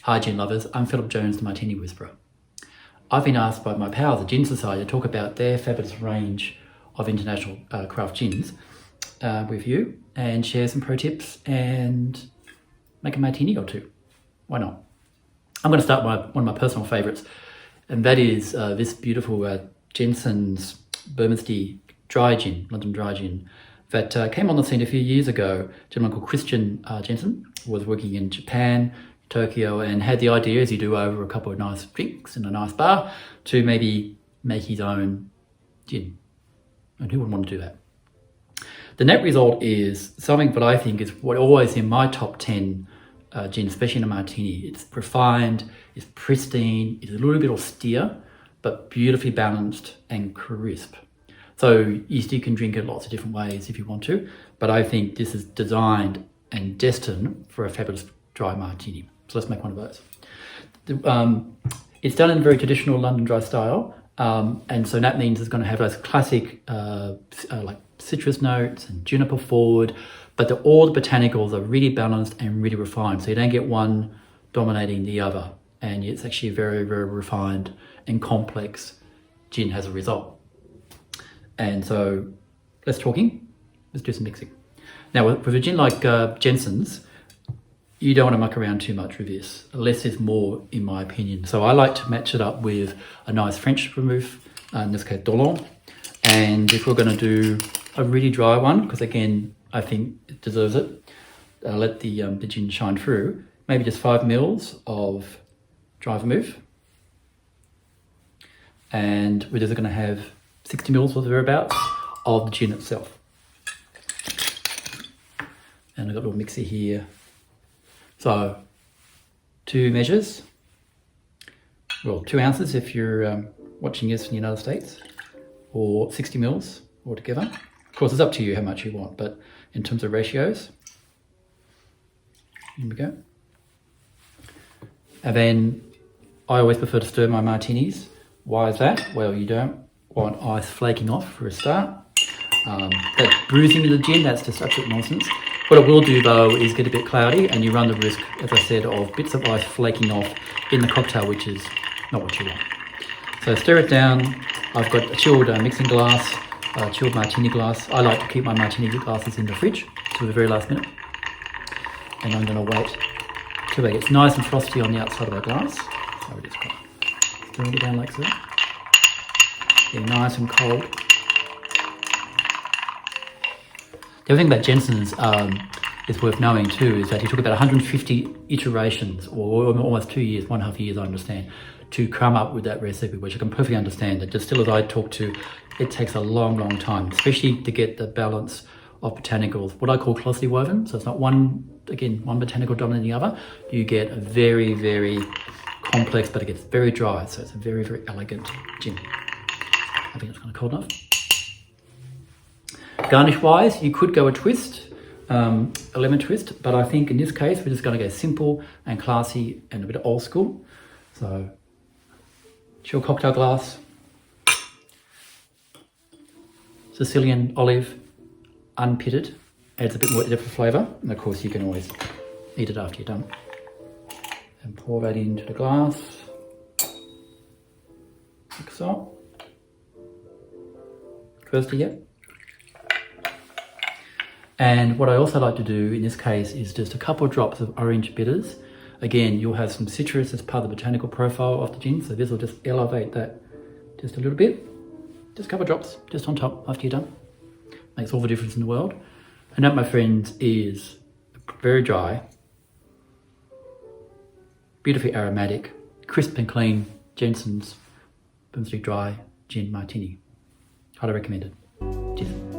Hi gin lovers, I'm Philip Jones, the Martini Whisperer. I've been asked by my pals at Gin Society to talk about their fabulous range of international craft gins with you and share some pro tips and make a martini or two. Why not? I'm going to start with one of my personal favourites, and that is this beautiful Jensens Bermondsey dry gin, London dry gin, that came on the scene a few years ago. A gentleman called Jensens was working in Japan, Tokyo, and had the idea, as you do over a couple of nice drinks in a nice bar, to maybe make his own gin. And who wouldn't want to do that? The net result is something that I think is what always in my top 10 gin, especially in a martini. It's refined, it's pristine, it's a little bit austere, but beautifully balanced and crisp. So you still can drink it lots of different ways if you want to, but I think this is designed and destined for a fabulous dry martini. So let's make one of those. It's done in a very traditional London dry style, and so that means it's going to have those classic like citrus notes and juniper forward, but all the botanicals are really balanced and really refined, so you don't get one dominating the other, and it's actually a very, very refined and complex gin as a result. And so let's do some mixing. Now with a gin like Jensens, you don't want to muck around too much with this. Less is more, in my opinion. So I like to match it up with a nice French vermouth, in this case Dolon. And if we're going to do a really dry one, because again, I think it deserves it, let the gin shine through, maybe just 5 mils of dry vermouth. And we're just going to have 60 mils or thereabouts of the gin itself. And I've got a little mixer here. So 2 measures, well 2 ounces if you're watching this in the United States, or 60 mils altogether. Of course, it's up to you how much you want, but in terms of ratios, here we go. And then I always prefer to stir my martinis. Why is that? Well, you don't want ice flaking off for a start. That bruising of the gin, that's just absolute nonsense. What it will do though is get a bit cloudy, and you run the risk, as I said, of bits of ice flaking off in the cocktail, which is not what you want. So stir it down. I've got a chilled mixing glass, a chilled martini glass. I like to keep my martini glasses in the fridge to the very last minute. And I'm going to wait till it gets nice and frosty on the outside of the glass. So we're just stirring it down like so. Getting nice and cold. The other thing about Jensens is worth knowing too is that he took about 150 iterations, or almost 2 years, 1.5 years I understand, to come up with that recipe, which I can perfectly understand. The distillers I talk to, it takes a long, long time, especially to get the balance of botanicals, what I call closely woven. So it's not one botanical dominating the other. You get a very, very complex, but it gets very dry. So it's a very, very elegant gin. I think it's kind of cold enough. Garnish wise, you could go a twist, a lemon twist, but I think in this case we're just going to go simple and classy and a bit old school. So chill cocktail glass, Sicilian olive, unpitted, adds a bit more depth of flavour, and of course you can always eat it after you're done. And pour that into the glass, like so. Thirsty yet? And what I also like to do in this case is just a couple of drops of orange bitters. Again, you'll have some citrus as part of the botanical profile of the gin, so this will just elevate that just a little bit. Just a couple of drops, just on top after you're done. Makes all the difference in the world. And that, my friends, is very dry, beautifully aromatic, crisp and clean Jensens Bermondsey Dry Gin Martini. Highly recommended. Cheers.